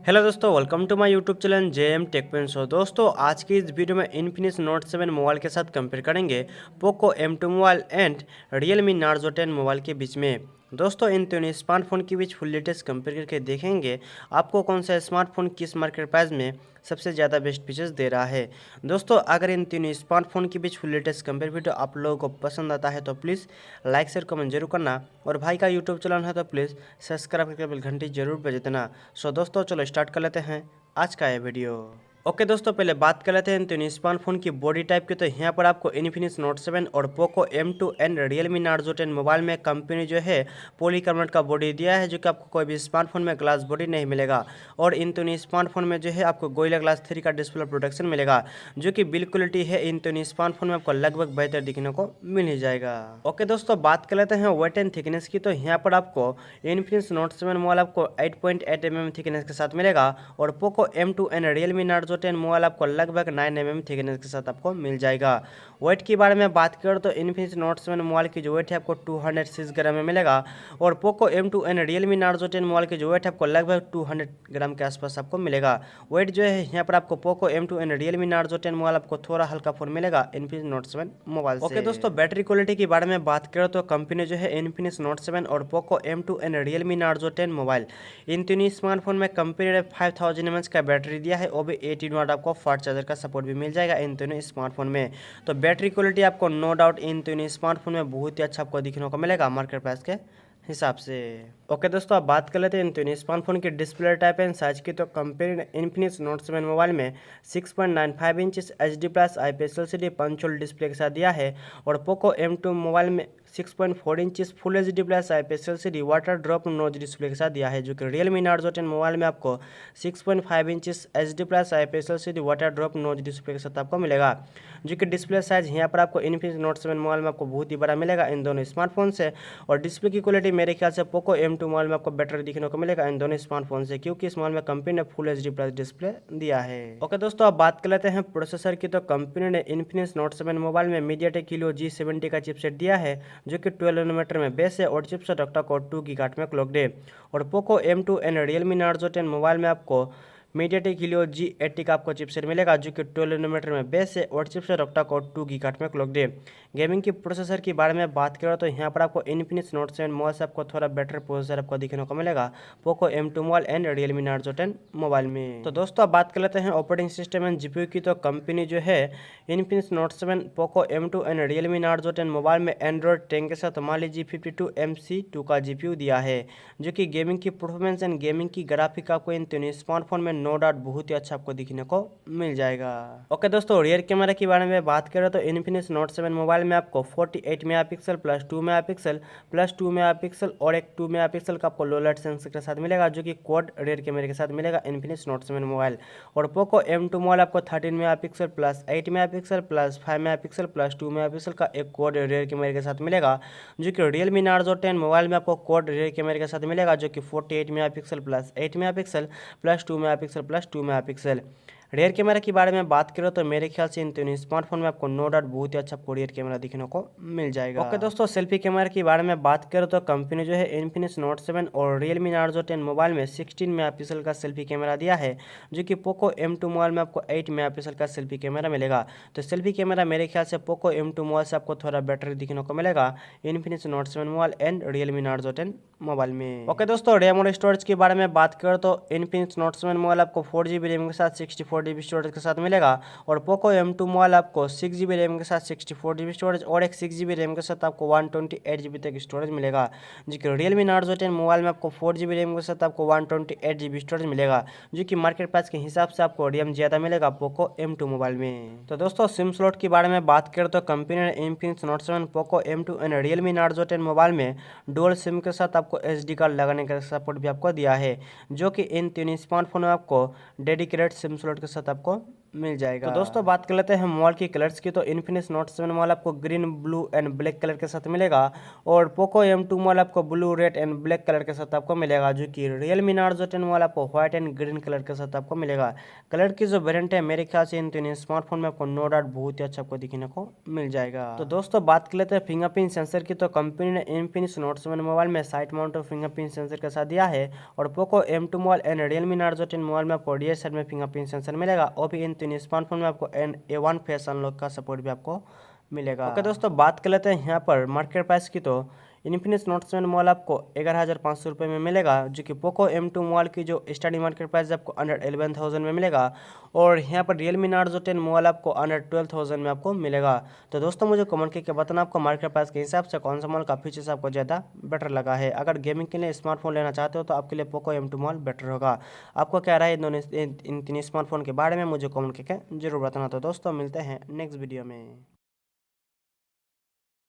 Hello दोस्तों, welcome to my YouTube channel JM tech pen show. दोस्तों, आज की इस वीडियो में इन्फिनिक्स नोट 7 मोबाइल के साथ कंपेयर करेंगे Poco M2 mobile and Realme Narzo 10 mobile के बीच में। दोस्तों, इन तीनों स्मार्टफोन के बीच फुल डिटेल्स कंपेयर करके देखेंगे आपको कौन सा स्मार्टफोन किस मार्केट प्राइस में सबसे ज़्यादा बेस्ट फीचर्स दे रहा है। दोस्तों, अगर इन तीनों स्मार्टफोन के बीच फुल डिटेल्स कंपेयर वीडियो आप लोगों को पसंद आता है तो प्लीज़ लाइक शेयर कमेंट जरूर करना, और भाई का यूट्यूब चैनल है तो प्लीज़ सब्सक्राइब करके बेल घंटी जरूर बजा देना। सो दोस्तों, चलो स्टार्ट कर लेते हैं आज का ये वीडियो। ओके दोस्तों, पहले बात कर लेते हैं तो स्मार्टफोन की बॉडी टाइप की। तो यहाँ पर आपको इन्फिनिक्स नोट 7 और Poco M2 and Realme Narzo 10 mobile में कंपनी जो है पॉलीकार्बोनेट का बॉडी दिया है, जो कि आपको कोई भी स्मार्टफोन में ग्लास बॉडी नहीं मिलेगा। और इन तीनों स्मार्टफोन में जो है आपको गोरिल्ला ग्लास 3 का डिस्प्ले प्रोटेक्शन मिलेगा, जो कि बिल्ड क्वालिटी है इन तीनों स्मार्टफोन में आपको लगभग बेहतर दिखने को मिल ही जाएगा। ओके दोस्तों, बात कर लेते हैं वेट एंड थिकनेस की। तो यहाँ पर आपको इन्फिनिक्स नोट 7 मोबाइल आपको 8.8 mm थिकनेस के साथ मिलेगा, और Poco M2 and Realme Narzo 10 mobile आपको लगभग 9 mm थिकनेस के साथ आपको मिल जाएगा। वेट के बारे में बात करें तो इन्फिनिक्स नोट 7 मोबाइल की जो वेट है आपको 206 ग्राम में मिलेगा, और Poco M2 and Realme Narzo 10 mobile की जो वेट है आपको लगभग 200 ग्राम के आसपास आपको मिलेगा। वेट जो है यहाँ पर आपको Poco M2 and Realme Narzo 10 mobile आपको थोड़ा हल्का फोन मिलेगा इन्फिनिक्स नोट 7 मोबाइल से। ओके दोस्तों, बैटरी क्वालिटी के बारे में बात करें तो कंपनी जो है इन्फिनिक्स नोट 7 और Poco M2 and Realme Narzo 10 mobile इन तीनों स्मार्टफोन में कंपनी ने 5000 mAh का बैटरी दिया है, और भी 18 वाट आपको फास्ट चार्जर का सपोर्ट भी मिल जाएगा इन तीनों स्मार्टफोन में। तो बैटरी क्वालिटी आपको नो डाउट इन तीनों स्मार्टफोन में बहुत ही अच्छा आपको दिखने को मिलेगा मार्केट प्राइस के हिसाब से। ओके दोस्तों, आप बात कर लेते हैं इन तीनों स्मार्टफोन की डिस्प्ले टाइप एंड साइज की। तो कंपनी ने इन्फिनिक्स नोट 7 मोबाइल में 6.95 inch HD plus IPS LCD punch hole display के साथ दिया है, और पोको M2 मोबाइल में 6.4 inch full HD plus IPS LCD water drop notch display के साथ दिया है, जो कि रियलमी नार्जो 10 मोबाइल में आपको 6.5 inch HD plus IPS LCD water drop notch display के साथ आपको मिलेगा, जो कि डिस्प्ले साइज यहाँ पर आपको इन्फिनिक्स नोट 7 मोबाइल में आपको बहुत ही बड़ा मिलेगा इन दोनों स्मार्टफोन से। और डिस्प्ले की क्वालिटी मेरे ख्याल से पोको M2 मोबाइल में आपको बेटर दिखने को मिलेगा इन दोनों स्मार्टफोन से, क्योंकि इस मोबाइल में कंपनी ने फुल HD प्लस डिस्प्ले दिया है। ओके दोस्तों, अब बात कर लेते हैं प्रोसेसर की। तो कंपनी ने इन्फिनिक्स नोट 7 मोबाइल में मीडियाटेक हीलियो G70 का चिपसेट दिया है, जो कि 12 नैनोमीटर में बेस है, और चिपसेट ऑक्टा कोर 2 गीगाहर्ट्ज में क्लॉक्ड है। और Poco M2 and Realme Narzo 10 mobile में आपको मीडियाटेक हीलियो G80 का आपको चिपसेट मिलेगा, जो कि 12 नैनोमीटर में बेस है, और चिपसेट ऑक्टा कोर 2 गीगाहर्ट्ज में क्लॉक्ड है। गेमिंग की प्रोसेसर के बारे में बात करें तो यहाँ पर आपको इन्फिनिक्स नोट 7 मोबाइल से आपको थोड़ा बेटर प्रोसेसर आपको दिखने को मिलेगा Poco M2 mobile and Realme Narzo 10 mobile में। तो दोस्तों, अब बात कर लेते हैं ऑपरेटिंग सिस्टम एंड GPU की। तो कंपनी जो है Infinix note 7 Poco M2 and Realme Narzo 10 mobile में एंड्रॉइड 10 के साथ माली G52MC2 का GPU दिया है, जो कि गेमिंग की परफॉर्मेंस एंड गेमिंग की ग्राफिक आपको इन तीनों स्मार्टफोन में नो डाउट बहुत ही अच्छा आपको दिखने को मिल जाएगा। ओके दोस्तों, रियर कैमरा के बारे में बात करें तो इन्फिनिक्स नोट 7 मोबाइल में आपको 48 megapixel plus 2 megapixel plus 2 megapixel और एक 2 मेगापिक्सल का आपको लो लाइट सेंसर के साथ मिलेगा, जो कि क्वाड रियर कैमरे के साथ मिलेगा इन्फिनिक्स नोट 7 मोबाइल। और पोको M2 मोबाइल आपको 13 megapixel plus 8 megapixel plus 5 megapixel plus 2 megapixel का एक क्वाड रियर कैमरे के साथ मिलेगा, जो कि रियलमी नार्जो 10 मोबाइल में आपको क्वाड रियर कैमरे के साथ मिलेगा, जो कि 48 megapixel plus 8 megapixel plus 2 megapixel plus 2 megapixel. Rear camera के बारे में बात करो तो मेरे ख्याल से इन तीनों स्मार्टफोन में आपको नो डाउट बहुत ही अच्छा रियर कैमरा दिखने को मिल जाएगा। ओके दोस्तों, सेल्फी कैमरा के बारे में बात करो तो कंपनी जो है इन्फिनिक्स नोट 7 और रियलमी नार्जो 10 मोबाइल में 16 मेगापिक्सल का सेल्फी कैमरा दिया है, जो कि पोको M2 मोबाइल में आपको 8 मेगापिक्सल का सेल्फी कैमरा मिलेगा। तो सेल्फी कैमरा मेरे ख्याल से पोको M2 मोबाइल से आपको थोड़ा बेटर दिखने को मिलेगा Infinix note 7 mobile and Realme Narzo 10 mobile में। ओके दोस्तों, रैम और स्टोरेज के बारे में बात करो तो इन्फिनिक्स नोट 7 मोबाइल आपको 4GB रैम के साथ 64GB स्टोरेज के साथ मिलेगा, और पोको M2 मोबाइल आपको 6GB रैम के साथ 64GB स्टोरेज और एक 6GB रैम के साथ आपको 128GB तक स्टोरेज मिलेगा, जो कि रियलमी नार्जो 10 मोबाइल में आपको 4GB रैम के साथ आपको 128GB स्टोरेज मिलेगा, जो कि मार्केट प्राइस के हिसाब से आपको रैम ज़्यादा मिलेगा पोको M2 मोबाइल में। तो दोस्तों, सिम स्लॉट के बारे में बात करें तो कंपनी ने Infinix note 7 Poco M2 and Realme Narzo 10 mobile में डुअल सिम के साथ आपको SD कार्ड लगाने का सपोर्ट भी आपको दिया है, जो कि इन तीन स्मार्टफोन में आपको डेडिकेटेड सिम स्लॉट के साथ आपको मिल जाएगा। तो दोस्तों बात कर लेते हैं मोबाइल की कलर्स की। तो इन्फिनिक्स नोट 7 मोबाइल आपको green, blue and black colour के साथ मिलेगा और पोको M2 मोबाइल आपको blue, red and black colour के साथ आपको मिलेगा, जो कि रियलमी नार्जो 10 मोबाइल आपको व्हाइट एंड ग्रीन कलर के साथ आपको मिलेगा। कलर की जो वेरिएंट है मेरे ख्याल से इन तीनों स्मार्टफोन में आपको नो डाउट बहुत ही अच्छा आपको दिखने को मिल जाएगा। तो दोस्तों बात कर लेते हैं फिंगरप्रिंट सेंसर की। तो कंपनी ने इन्फिनिक्स नोट 7 मोबाइल में साइड माउंट फिंगरप्रिंट सेंसर के साथ दिया है और Poco M2 mobile and Realme Narzo 10 mobile में आपको रियर साइड में फिंगरप्रिंट सेंसर मिलेगा और भी इन तीन स्मार्टफोन में आपको A1 फेस अनलॉक का सपोर्ट भी आपको मिलेगा। ओके दोस्तों बात कर लेते हैं यहाँ पर मार्केट प्राइस की। तो इन्फिनिक्स नोट 7 मोबाइल आपको 11,500 रुपये में मिलेगा, जो कि पोको M2 मोबाइल की जो स्टार्टिंग मार्केट प्राइस है आपको अंडर 11,000 में मिलेगा और यहाँ पर रियलमी नार्जो 10 मोबाइल आपको अंडर 12,000 में आपको मिलेगा। तो दोस्तों मुझे कमेंट करके बताना आपको मार्केट प्राइस के हिसाब से कौन सा मोबाइल का फीचर्स आपको ज़्यादा बेटर लगा है। अगर गेमिंग के लिए स्मार्टफोन लेना चाहते हो तो आपके लिए पोको M2 मोबाइल बेटर होगा। आपको क्या राय इन तीन स्मार्टफोन के बारे में मुझे कमेंट करके जरूर बताना। तो दोस्तों मिलते हैं नेक्स्ट वीडियो में।